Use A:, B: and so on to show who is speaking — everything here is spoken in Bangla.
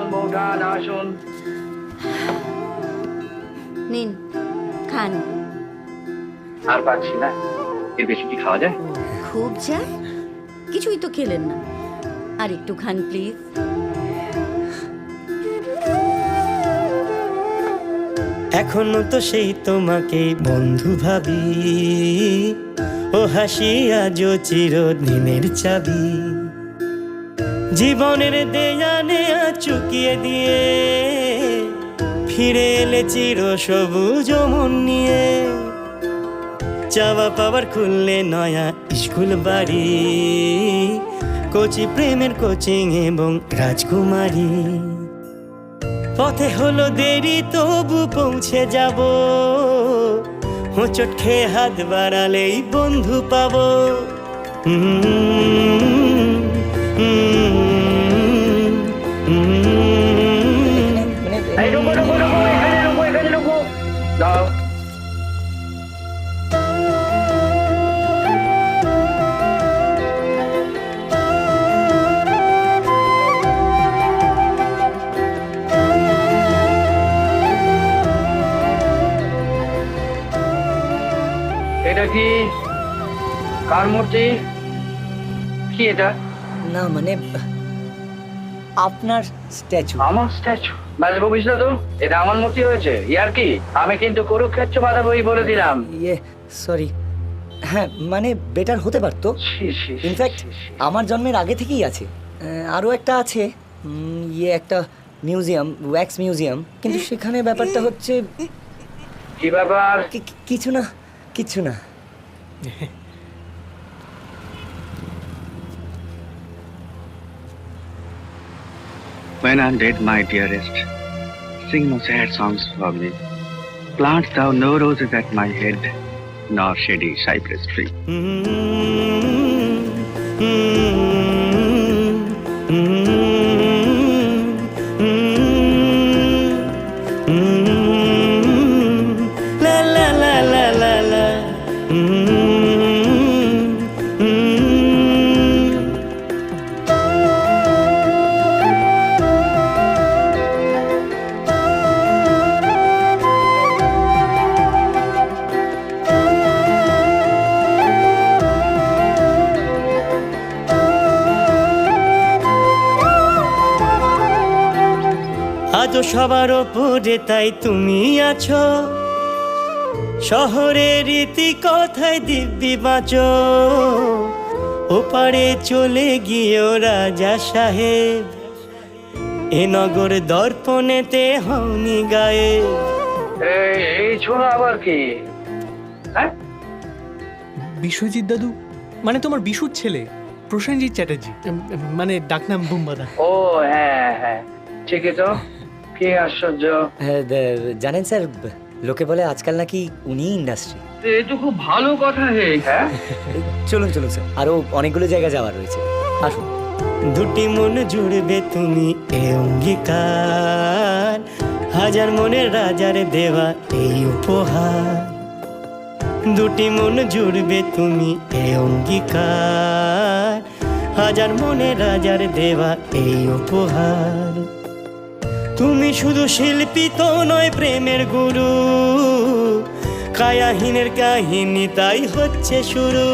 A: আসুন বৌঠান আসুন।
B: নিন খান।
A: আর পাচ্ছি না, এর বেশি কি খাওয়া যায়?
B: খুব যায়, কিছুই তো খেলেন না, আর একটু খান প্লিজ।
C: এখনো তো সেই তোমাকে বন্ধু ভাবি, ও হাসি আজও চিরদিনের চাবি। জীবনের দেয়া নেয়া চুকিয়ে দিয়ে ফিরে এলে চির সবুজ মন নিয়ে। চাওয়া পাওয়ার খুললে নয়া স্কুল বাড়ি, কোচি প্রেমের কোচিং এবং রাজকুমারী। পথে হলো দেরি তবু পৌঁছে যাব, হোঁচট খেয়ে হাত বাড়ালেই বন্ধু পাবো।
A: এই রুকো রুকো রুকো, এখানে রুকো দাও। এটা কি কার মূর্তি? কি এটা?
D: না মানে আপনার স্ট্যাচু।
A: আমার স্ট্যাচু? বাজে বকিস না তো, এটা আমার মূর্তি হয়েছে। ইয়ার কি, আমি কিন্তু কুরুক্ষেত্র বাধা বই বলে দিলাম।
D: ইয়ে সরি, হ্যাঁ মানে বেটার হতে পারতো। ইনফ্যাক্ট আমার জন্মের আগে থেকেই আছে। আরও একটা আছে, ইয়ে একটা মিউজিয়াম, ওয়্যাক্স মিউজিয়াম, কিন্তু সেখানে ব্যাপারটা হচ্ছে
A: কি ব্যাপার?
D: কিছু না কিছু না।
A: When I'm dead, my dearest, sing no sad songs for me. Plant thou no roses at my head, nor shady cypress tree.
C: La la la la la la. আজও সবার ওপরে তাই তুমি আছো, শহরের রীতি কথায় দিব্যি বাঁচো। ওপারে চলে গিয়েও রাজা সাহেব, এ নগর দর্পণেতে হওনি গায়ে।
A: এই ছোড়া আবার কি? হ্যাঁ,
E: বিশ্বজিৎ দাদু মানে তোমার বিশুর ছেলে প্রসেনজিৎ চ্যাটার্জি, মানে ডাকনাম বুম্বাদা।
A: ও হ্যাঁ হ্যাঁ, ঠিকই তো। কি আশ্চর্য!
D: জানেন স্যার, লোকে বলে আজকাল নাকি উনি ইন্ডাস্ট্রি।
A: এই তো খুব ভালো কথা। হ্যাঁ
D: চলুন চলুন স্যার, আরো অনেকগুলো জায়গা যাওয়ার রয়েছে, আসুন।
C: দুটি মন জুড়বে তুমি এ অঙ্গীকার, হাজার মনের রাজার দেওয়া এই উপহার। দুটি মন জুড়বে তুমি এ অঙ্গীকার, হাজার মনের রাজার দেওয়া এই উপহার। তুমি শুধু শিল্পী তো নয়, প্রেমের গুরু, কায়াহীনের কাহিনী তাই হচ্ছে শুরু।